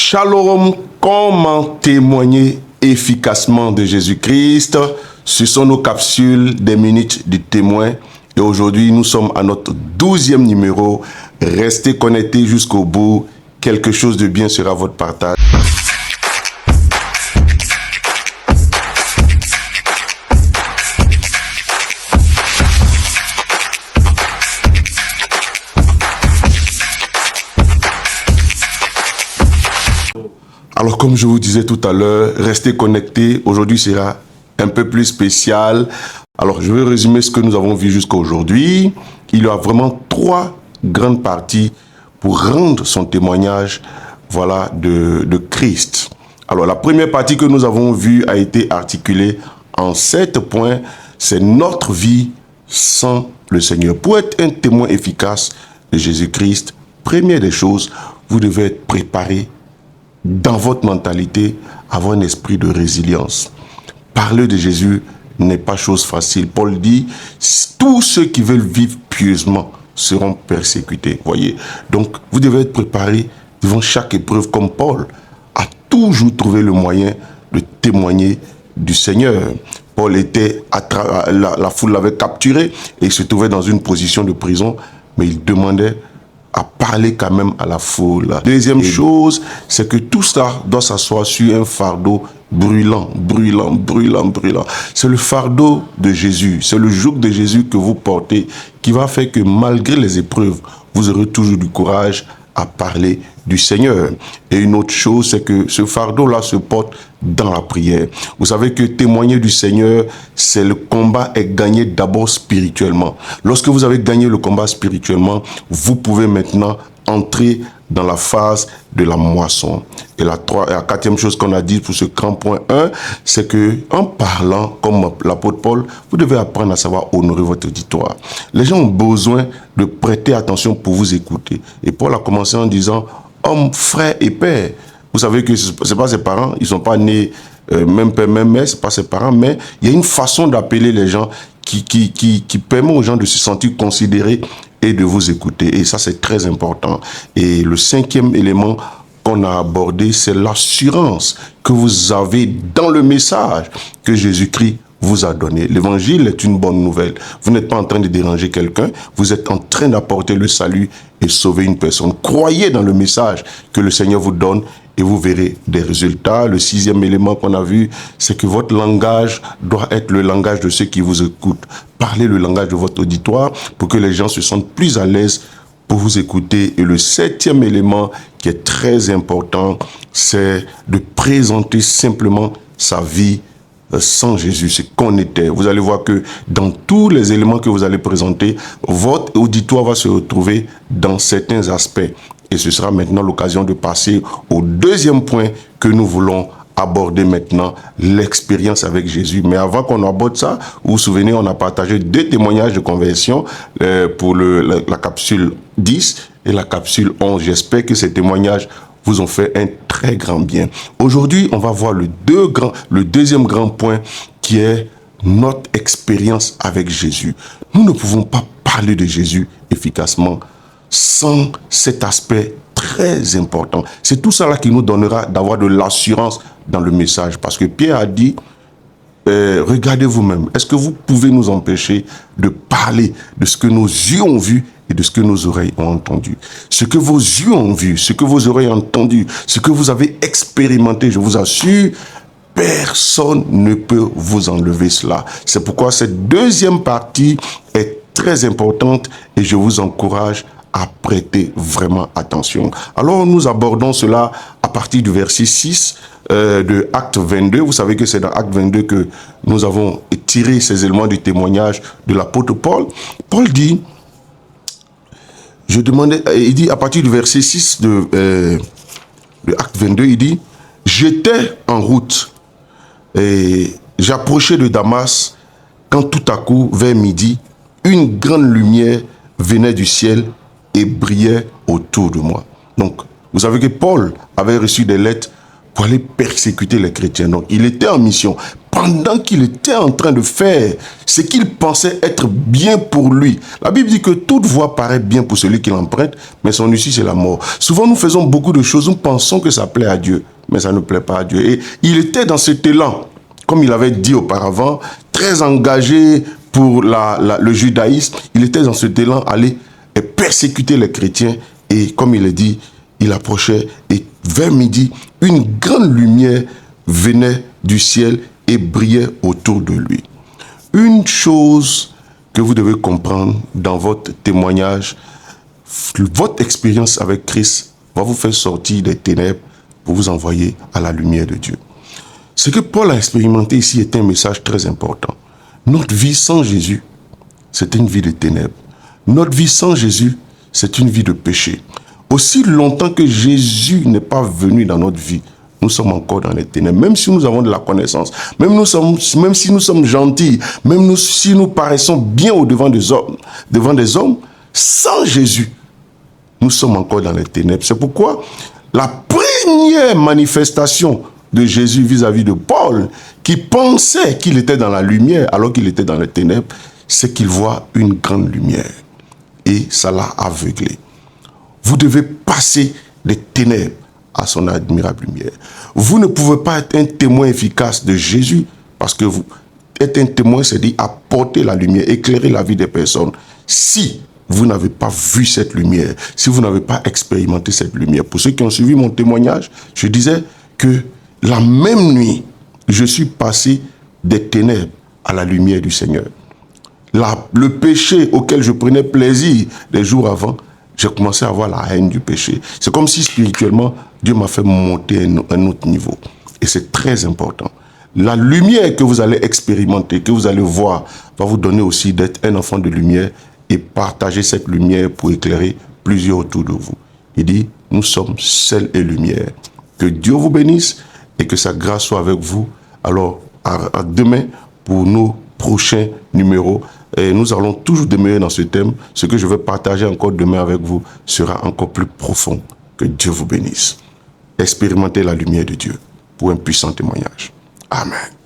Shalom, comment témoigner efficacement de Jésus-Christ? Ce sont nos capsules des minutes du témoin. Et aujourd'hui, nous sommes à notre 12e numéro. Restez connectés jusqu'au bout. Quelque chose de bien sera votre partage. Alors, comme je vous disais tout à l'heure, restez connectés. Aujourd'hui sera un peu plus spécial. Alors, je vais résumer ce que nous avons vu jusqu'à aujourd'hui. Il y a vraiment 3 grandes parties pour rendre son témoignage, voilà, de Christ. Alors, la première partie que nous avons vue a été articulée en 7 points. C'est notre vie sans le Seigneur. Pour être un témoin efficace de Jésus-Christ, première des choses, vous devez être préparé dans votre mentalité, avoir un esprit de résilience. Parler de Jésus n'est pas chose facile. Paul dit, tous ceux qui veulent vivre pieusement seront persécutés. Voyez. Donc, vous devez être préparé devant chaque épreuve, comme Paul a toujours trouvé le moyen de témoigner du Seigneur. Paul était, la foule l'avait capturé et il se trouvait dans une position de prison, mais il demandait à parler quand même à la foule. Deuxième chose, c'est que tout ça doit s'asseoir sur un fardeau brûlant. C'est le fardeau de Jésus, c'est le joug de Jésus que vous portez qui va faire que malgré les épreuves, vous aurez toujours du courage à parler du Seigneur. Et une autre chose, c'est que ce fardeau-là se porte dans la prière. Vous savez que témoigner du Seigneur, c'est le combat est gagné d'abord spirituellement. Lorsque vous avez gagné le combat spirituellement, vous pouvez maintenant entrer dans la phase de la moisson. Et la 4e chose qu'on a dit pour ce grand point 1, c'est que en parlant, comme l'apôtre Paul, vous devez apprendre à savoir honorer votre auditoire. Les gens ont besoin de prêter attention pour vous écouter. Et Paul a commencé en disant, homme, frère et père. Vous savez que ce n'est pas ses parents, ils ne sont pas nés même père, même mère, ce n'est pas ses parents, mais il y a une façon d'appeler les gens qui permet aux gens de se sentir considérés et de vous écouter. Et ça, c'est très important. Et le 5e élément qu'on a abordé, c'est l'assurance que vous avez dans le message que Jésus-Christ vous a donné. L'évangile est une bonne nouvelle. Vous n'êtes pas en train de déranger quelqu'un, vous êtes en train d'apporter le salut et sauver une personne. Croyez dans le message que le Seigneur vous donne et vous verrez des résultats. Le 6e élément qu'on a vu, c'est que votre langage doit être le langage de ceux qui vous écoutent. Parlez le langage de votre auditoire pour que les gens se sentent plus à l'aise pour vous écouter. Et le 7e élément qui est très important, c'est de présenter simplement sa vie sans Jésus, c'est qu'on était. Vous allez voir que dans tous les éléments que vous allez présenter, votre auditoire va se retrouver dans certains aspects. Et ce sera maintenant l'occasion de passer au 2e point que nous voulons aborder maintenant, l'expérience avec Jésus. Mais avant qu'on aborde ça, vous vous souvenez, on a partagé 2 témoignages de conversion pour la capsule 10 et la capsule 11. J'espère que ces témoignages vous ont fait un très grand bien. Aujourd'hui, on va voir le 2e grand point qui est notre expérience avec Jésus. Nous ne pouvons pas parler de Jésus efficacement sans cet aspect très important. C'est tout ça là qui nous donnera d'avoir de l'assurance dans le message. Parce que Pierre a dit, regardez vous-même, est-ce que vous pouvez nous empêcher de parler de ce que nos yeux ont vu et de ce que nos oreilles ont entendu? Ce que vos yeux ont vu, ce que vos oreilles ont entendu, ce que vous avez expérimenté, je vous assure, personne ne peut vous enlever cela. C'est pourquoi cette 2e partie est très importante et je vous encourage à prêter vraiment attention. Alors nous abordons cela à partir du verset 6 de Acte 22. Vous savez que c'est dans Acte 22 que nous avons tiré ces éléments du témoignage de l'apôtre Paul. Paul dit, il dit à partir du verset 6 de Acte 22, il dit, j'étais en route et j'approchais de Damas quand tout à coup, vers midi, une grande lumière venait du ciel et brillait autour de moi. Donc, vous savez que Paul avait reçu des lettres pour aller persécuter les chrétiens. Donc, il était en mission. pendant qu'il était en train de faire ce qu'il pensait être bien pour lui. La Bible dit que toute voie paraît bien pour celui qui l'emprunte, mais son issue c'est la mort. Souvent nous faisons beaucoup de choses, nous pensons que ça plaît à Dieu, mais ça ne plaît pas à Dieu. Et il était dans cet élan, comme il avait dit auparavant, très engagé pour le judaïsme. Il était dans cet élan à aller persécuter les chrétiens. Et comme il est dit, il approchait et vers midi, une grande lumière venait du ciel et brillait autour de lui. Une chose que vous devez comprendre dans votre témoignage, votre expérience avec Christ va vous faire sortir des ténèbres pour vous envoyer à la lumière de Dieu. Ce que Paul a expérimenté ici est un message très important. Notre vie sans Jésus, c'est une vie de ténèbres. Notre vie sans Jésus, c'est une vie de péché. Aussi longtemps que Jésus n'est pas venu dans notre vie, nous sommes encore dans les ténèbres. Même si nous avons de la connaissance, même si nous sommes gentils, si nous paraissons bien devant des hommes, sans Jésus, nous sommes encore dans les ténèbres. C'est pourquoi la première manifestation de Jésus vis-à-vis de Paul, qui pensait qu'il était dans la lumière alors qu'il était dans les ténèbres, c'est qu'il voit une grande lumière. Et ça l'a aveuglé. Vous devez passer des ténèbres à son admirable lumière. Vous ne pouvez pas être un témoin efficace de Jésus, parce que vous être un témoin, c'est dire apporter la lumière, éclairer la vie des personnes. Si vous n'avez pas vu cette lumière, si vous n'avez pas expérimenté cette lumière. Pour ceux qui ont suivi mon témoignage, je disais que la même nuit, je suis passé des ténèbres à la lumière du Seigneur. Le péché auquel je prenais plaisir les jours avant, j'ai commencé à avoir la haine du péché. C'est comme si spirituellement, Dieu m'a fait monter à un autre niveau. Et c'est très important. La lumière que vous allez expérimenter, que vous allez voir, va vous donner aussi d'être un enfant de lumière et partager cette lumière pour éclairer plusieurs autour de vous. Il dit, nous sommes sel et lumière. Que Dieu vous bénisse et que sa grâce soit avec vous. Alors, à demain pour nos prochains numéros. Et nous allons toujours demeurer dans ce thème. Ce que je vais partager encore demain avec vous sera encore plus profond. Que Dieu vous bénisse. Expérimentez la lumière de Dieu pour un puissant témoignage. Amen.